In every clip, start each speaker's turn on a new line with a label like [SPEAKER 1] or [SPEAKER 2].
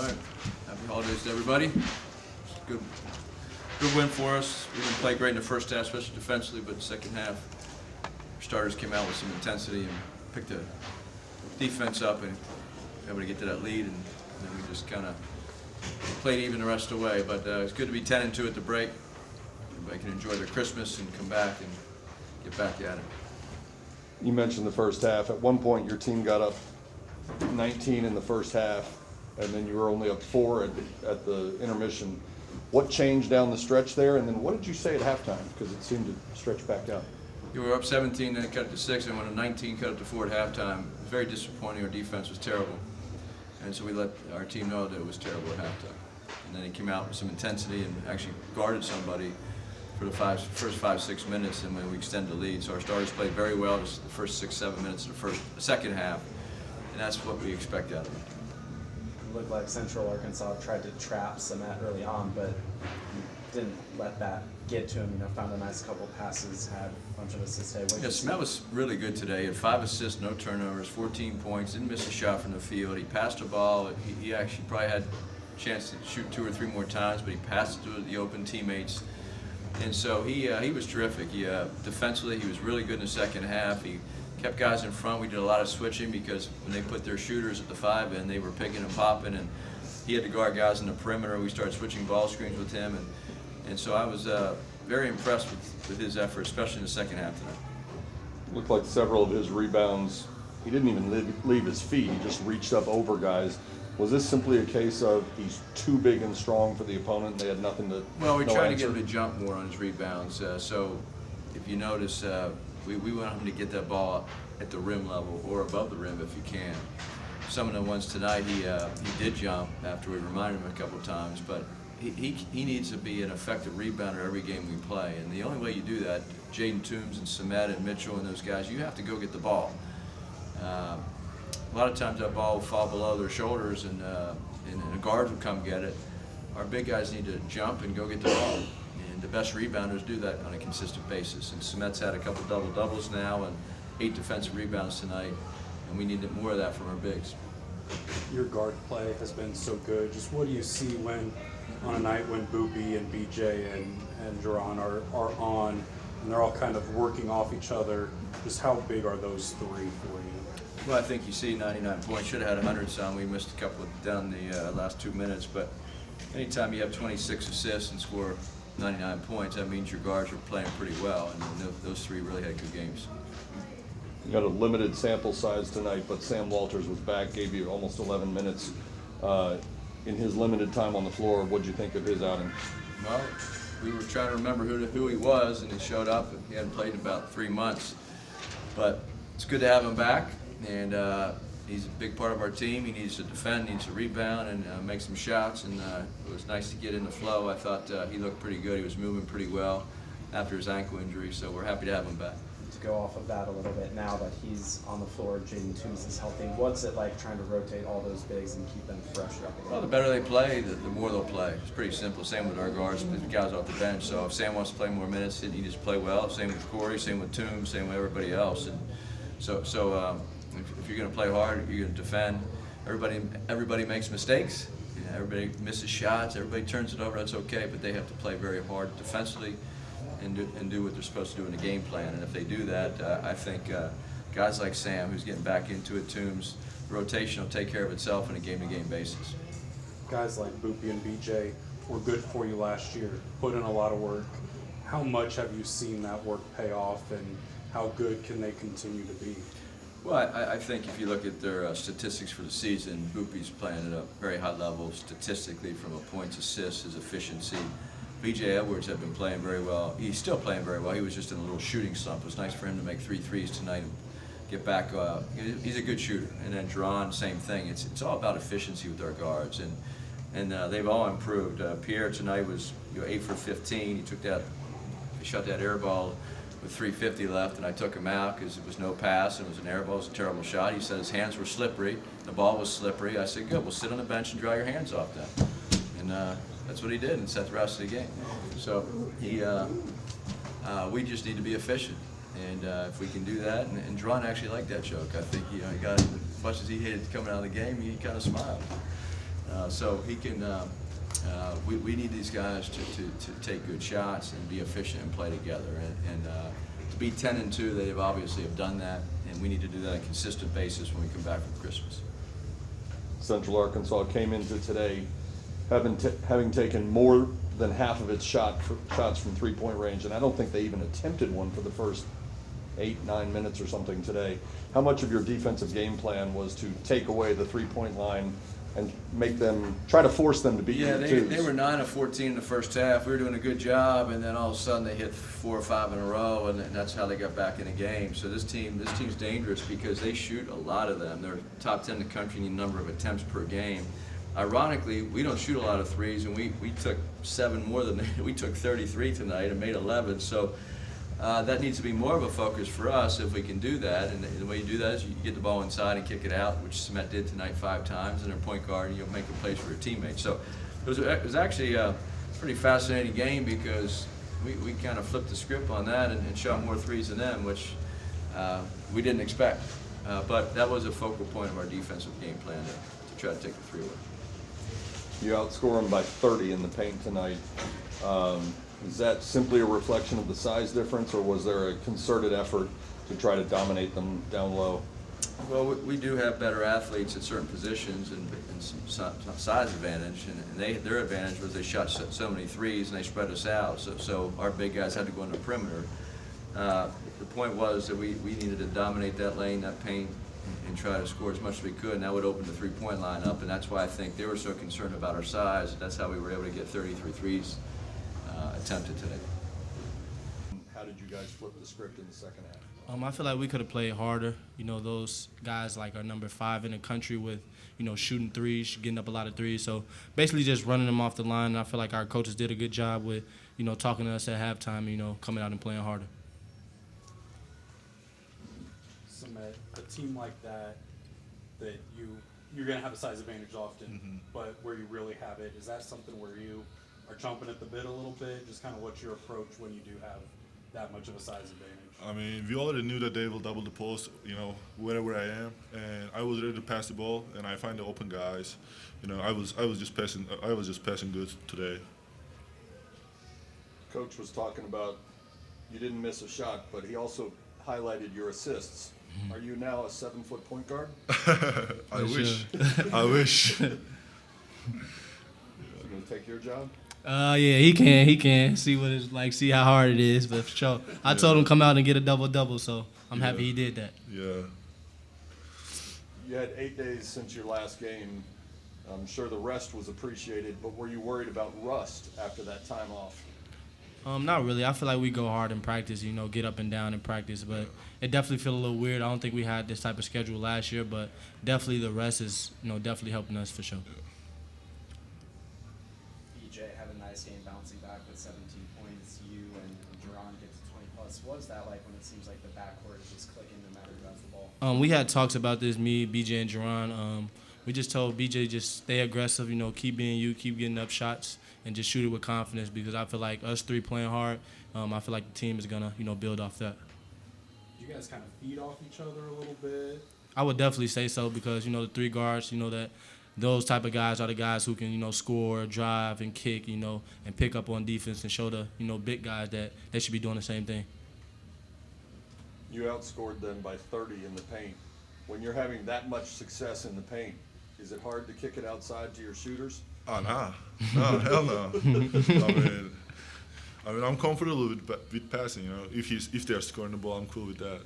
[SPEAKER 1] All right. Happy holidays to everybody. It's a good win for us. We didn't play great in the first half, especially defensively, but the second half, our starters came out with some intensity and picked the defense up and were able to get to that lead, and then we just kind of played even the rest of the way. But it's good to be 10-2 at the break. Everybody can enjoy their Christmas and come back and get back at it.
[SPEAKER 2] You mentioned the first half. At one point, your team got up 19 in the first half, and then you were only up 4 at the intermission. What changed down the stretch there, and then what did you say at halftime? Because it seemed to stretch back out.
[SPEAKER 1] You were up 17, then it cut it to 6, and when a 19 cut it to 4 at halftime, it was very disappointing. Our defense was terrible, and so we let our team know that it was terrible at halftime. And then he came out with some intensity and actually guarded somebody for the first 5-6 minutes, and when we extended the lead. So our starters played very well just the first 6-7 minutes of the second half, and that's what we expect out of them.
[SPEAKER 3] It looked like Central Arkansas tried to trap Samet early on, but didn't let that get to him. Found a nice couple passes, had a bunch of assists today.
[SPEAKER 1] Yeah, Samet was really good today. He had 5 assists, no turnovers, 14 points, didn't miss a shot from the field. He passed the ball. He actually probably had a chance to shoot 2 or 3 more times, but he passed it to the open teammates. And so he was terrific. Defensively, he was really good in the second half. He kept guys in front. We did a lot of switching because when they put their shooters at the 5 in, they were picking and popping, and he had to guard guys in the perimeter. We started switching ball screens with him, and so I was very impressed with his effort, especially in the second half tonight.
[SPEAKER 2] Looked like several of his rebounds, he didn't even leave his feet. He just reached up over guys. Was this simply a case of he's too big and strong for the opponent and they had nothing to
[SPEAKER 1] Well, we
[SPEAKER 2] no
[SPEAKER 1] tried
[SPEAKER 2] answer?
[SPEAKER 1] to get him to jump more on his rebounds. So if you notice, we want him to get that ball at the rim level or above the rim if you can. Some of the ones tonight, he did jump after we reminded him a couple of times, but he needs to be an effective rebounder every game we play. And the only way you do that, Jaden Toombs and Samet and Mitchell and those guys, you have to go get the ball. A lot of times that ball will fall below their shoulders and a guard will come get it. Our big guys need to jump and go get the ball. And the best rebounders do that on a consistent basis. And Samet's had a couple double-doubles now and 8 defensive rebounds tonight, and we need more of that from our bigs.
[SPEAKER 4] Your guard play has been so good. Just what do you see when, on a night when Boopy and BJ and Duran are on, and they're all kind of working off each other? Just how big are those 3 for you?
[SPEAKER 1] Well, I think you see 99 points. Should have had 100 some. We missed a couple down the last 2 minutes. But anytime you have 26 assists and score 99 points, that means your guards are playing pretty well. And those 3 really had good games.
[SPEAKER 2] You got a limited sample size tonight, but Sam Walters was back, gave you almost 11 minutes. In his limited time on the floor, what'd you think of his outing?
[SPEAKER 1] Well, we were trying to remember who he was, and he showed up. He hadn't played in about 3 months. But it's good to have him back. And he's a big part of our team. He needs to defend, needs to rebound, and make some shots. And it was nice to get in the flow. I thought he looked pretty good. He was moving pretty well after his ankle injury, so we're happy to have him back.
[SPEAKER 3] To go off of that a little bit, now that he's on the floor, Jaden Toombs is healthy. What's it like trying to rotate all those bigs and keep them fresh up again?
[SPEAKER 1] Well, the better they play, the more they'll play. It's pretty simple. Same with our guards, the guys off the bench. So if Sam wants to play more minutes, he needs to play well. Same with Corey, same with Toombs, same with everybody else. And so if you're going to play hard, you're going to defend. Everybody makes mistakes. Everybody misses shots. Everybody turns it over. That's okay, but they have to play very hard defensively and do what they're supposed to do in the game plan. And if they do that, I think guys like Sam, who's getting back into it, Toombs, the rotation will take care of itself on a game-to-game basis.
[SPEAKER 4] Guys like Boopy and BJ were good for you last year, put in a lot of work. How much have you seen that work pay off, and how good can they continue to be?
[SPEAKER 1] Well, I think if you look at their statistics for the season, Boopy's playing at a very high level statistically from a points, assists, his efficiency. B.J. Edwards had been playing very well. He's still playing very well. He was just in a little shooting slump. It was nice for him to make 3 threes tonight and get back. He's a good shooter. And then Duran, same thing. It's all about efficiency with our guards, and they've all improved. Pierre tonight was 8 for 15. He shot that air ball with 3:50 left, and I took him out because it was no pass and it was an air ball. It was a terrible shot. He said his hands were slippery. The ball was slippery. I said, good, we'll sit on the bench and dry your hands off then. And that's what he did and set the rest of the game. So we just need to be efficient. And if we can do that, and Duran actually liked that joke. I think he got, as much as he hated coming out of the game, he kind of smiled. So he can. We need these guys to take good shots and be efficient and play together. And to be 10-2, they have obviously have done that, and we need to do that on a consistent basis when we come back from Christmas.
[SPEAKER 2] Central Arkansas came into today having taken more than half of its shots from three-point range, and I don't think they even attempted one for the first 8-9 minutes or something today. How much of your defensive game plan was to take away the three-point line and try to force them to beat you?
[SPEAKER 1] Yeah, they were 9 of 14 in the first half. We were doing a good job, and then all of a sudden they hit 4 or 5 in a row, and that's how they got back in the game. So this team's dangerous because they shoot a lot of them. They're top 10 in the country in the number of attempts per game. Ironically, we don't shoot a lot of threes, and we took 7 more than they. We took 33 tonight and made 11. So that needs to be more of a focus for us if we can do that. And the way you do that is you get the ball inside and kick it out, which Smet did tonight 5 times, and their point guard, and make a place for your teammates. So it was actually a pretty fascinating game because we kind of flipped the script on that and shot more threes than them, which we didn't expect. But that was a focal point of our defensive game plan to try to take the 3 away.
[SPEAKER 2] You outscore them by 30 in the paint tonight. Is that simply a reflection of the size difference, or was there a concerted effort to try to dominate them down low?
[SPEAKER 1] Well, we do have better athletes at certain positions and some size advantage, and their advantage was they shot so many threes and they spread us out. So our big guys had to go in the perimeter. The point was that we needed to dominate that lane, that paint, and try to score as much as we could, and that would open the three-point line up, and that's why I think they were so concerned about our size. That's how we were able to get 33 threes attempted today.
[SPEAKER 2] How did you guys flip the script in the second half?
[SPEAKER 5] I feel like we could have played harder. Those guys like are number 5 in the country with, shooting threes, getting up a lot of threes. So basically just running them off the line. And I feel like our coaches did a good job with, talking to us at halftime, coming out and playing harder.
[SPEAKER 4] Smet, a team like that you're going to have a size advantage often, but where you really have it, is that something where you are chomping at the bit a little bit? Just kind of what's your approach when you do have that much of a size advantage?
[SPEAKER 6] I mean, we already knew that they will double the post, wherever I am, and I was ready to pass the ball, and I find the open guys. I was just passing good today.
[SPEAKER 2] Coach was talking about you didn't miss a shot, but he also highlighted your assists. Are you now a 7-foot point guard?
[SPEAKER 6] I wish. I wish.
[SPEAKER 2] Is he gonna take your job?
[SPEAKER 5] Yeah, he can see what it's like, see how hard it is, but for sure. I told him come out and get a double-double, so I'm happy he did that.
[SPEAKER 6] Yeah.
[SPEAKER 2] You had 8 days since your last game. I'm sure the rest was appreciated, but were you worried about rust after that time off?
[SPEAKER 5] Not really. I feel like we go hard in practice, get up and down in practice, but it definitely feel a little weird. I don't think we had this type of schedule last year, but definitely the rest is, definitely helping us for sure.
[SPEAKER 3] BJ had a nice game bouncing back with 17 points. You and Jerron get to 20 plus. What is that like when it seems like the backcourt is just clicking no matter who has the ball?
[SPEAKER 5] We had talks about this, me, BJ, and Jerron. We just told BJ just stay aggressive, keep being you, keep getting up shots, and just shoot it with confidence because I feel like us 3 playing hard, I feel like the team is going to, build off that.
[SPEAKER 4] Do you guys kind of feed off each other a little bit?
[SPEAKER 5] I would definitely say so because, the 3 guards, that those type of guys are the guys who can, score, drive, and kick, and pick up on defense and show the, big guys that they should be doing the same thing.
[SPEAKER 2] You outscored them by 30 in the paint. When you're having that much success in the paint, is it hard to kick it outside to your shooters?
[SPEAKER 6] Oh, nah. No, hell no. I mean, I'm comfortable with passing, If they're scoring the ball, I'm cool with that.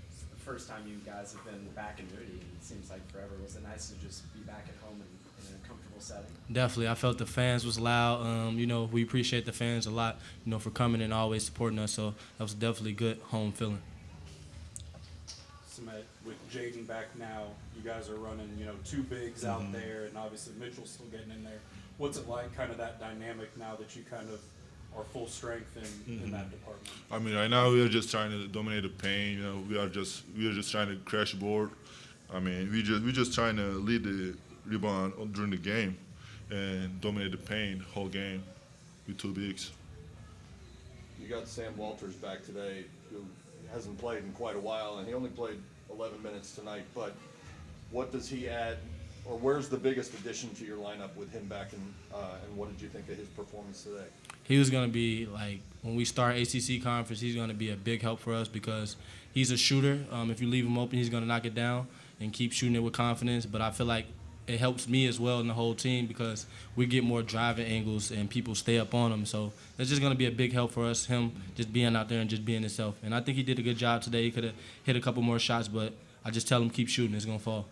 [SPEAKER 3] It's the first time you guys have been back in Moody, it seems like forever. Was it nice to just be back at home in a comfortable setting?
[SPEAKER 5] Definitely. I felt the fans was loud. We appreciate the fans a lot, for coming and always supporting us. So that was definitely good home feeling.
[SPEAKER 4] Smet, with Jaden back now, you guys are running, 2 bigs out there, and obviously Mitchell's still getting in there. What's it like, kind of that dynamic now that you kind of are full strength in that department?
[SPEAKER 6] I mean, right now we are just trying to dominate the paint. We are just trying to crash the board. I mean, we're just trying to lead the rebound during the game and dominate the paint whole game with 2 bigs.
[SPEAKER 2] You got Sam Walters back today, who hasn't played in quite a while, and he only played 11 minutes tonight. But what does he add or where's the biggest addition to your lineup with him back, and what did you think of his performance today?
[SPEAKER 5] He was going to be, like, when we start ACC conference, he's going to be a big help for us because he's a shooter. If you leave him open, he's going to knock it down and keep shooting it with confidence. But I feel like it helps me as well and the whole team because we get more driving angles and people stay up on him. So it's just going to be a big help for us, him just being out there and just being himself. And I think he did a good job today. He could have hit a couple more shots, but I just tell him keep shooting. It's going to fall.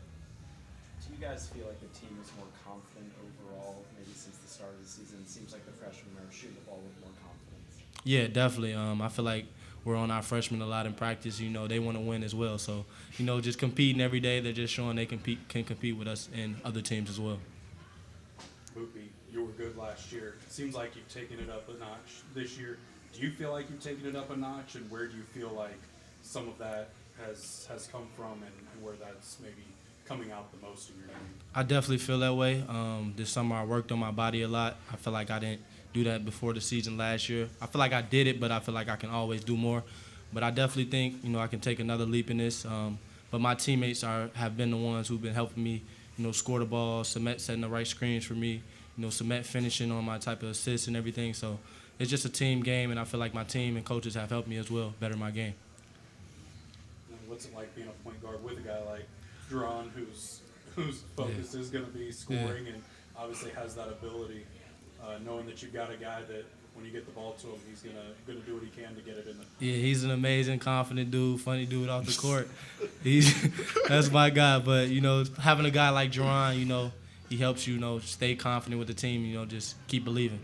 [SPEAKER 3] Do you guys feel like the team is more confident overall, maybe since the start of the season? It seems like the freshmen are shooting the ball with more confidence.
[SPEAKER 5] Yeah, definitely. I feel like we're on our freshmen a lot in practice. They want to win as well. So, just competing every day. They're just showing they can compete with us and other teams as well.
[SPEAKER 4] Boopy, you were good last year. It seems like you've taken it up a notch this year. Do you feel like you've taken it up a notch, and where do you feel like some of that has come from, and where that's maybe coming out the most in your game?
[SPEAKER 5] I definitely feel that way. This summer I worked on my body a lot. I feel like I didn't do that before the season last year. I feel like I did it, but I feel like I can always do more. But I definitely think, I can take another leap in this. But my teammates have been the ones who've been helping me, score the ball, Cement setting the right screens for me, Cement finishing on my type of assists and everything. So it's just a team game, and I feel like my team and coaches have helped me as well better my game.
[SPEAKER 4] And what's it like being a point guard with a guy like Duran, whose focus is going to be scoring and obviously has that ability, knowing that you've got a guy that when you get the ball to him, he's gonna do what he can to get it in there.
[SPEAKER 5] Yeah, he's an amazing, confident dude, funny dude off the court. That's my guy. But having a guy like Duran, he helps you, stay confident with the team. Just keep believing.